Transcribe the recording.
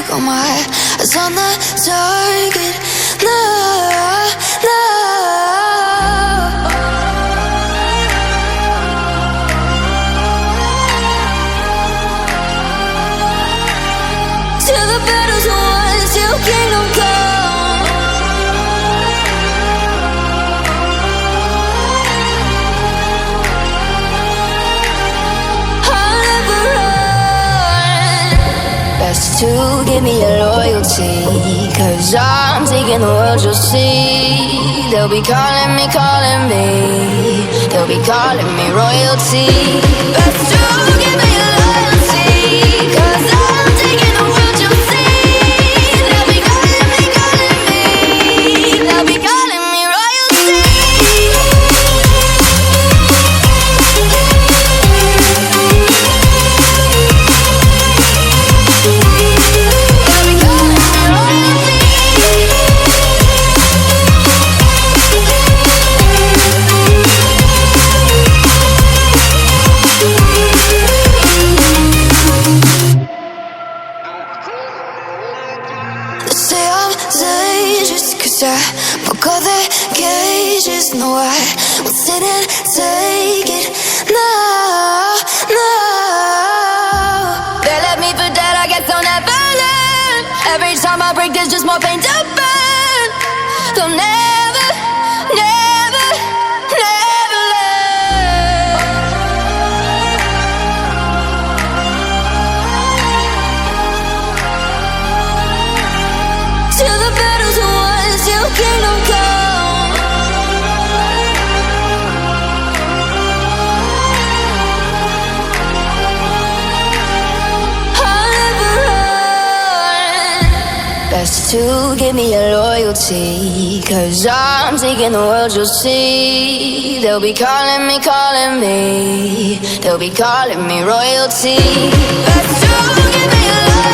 got my eyes on the target. No, no. Till the battle's won, till kingdom come. I'll never run. Best to give me your loyalty, 'cause I'm taking the world, you'll see. They'll be calling me, they'll be calling me royalty. Best to give me your loyalty, 'cause I'm taking the world, you'll see. They'll be calling me, they'll be calling me royalty. Say I'm dangerous 'cause I broke all the cages. No, I won't sit and take it. No, no. They left me for dead, I guess I'll never learn. Every time I break, there's just more pain to burn. They'll never, never, never learn. Till the battle's won, till kingdom come. I'll never run. Best to give me your loyalty, 'cause I'm taking the world, you'll see. They'll be calling me, they'll be calling me royalty. Best to give me your loyalty.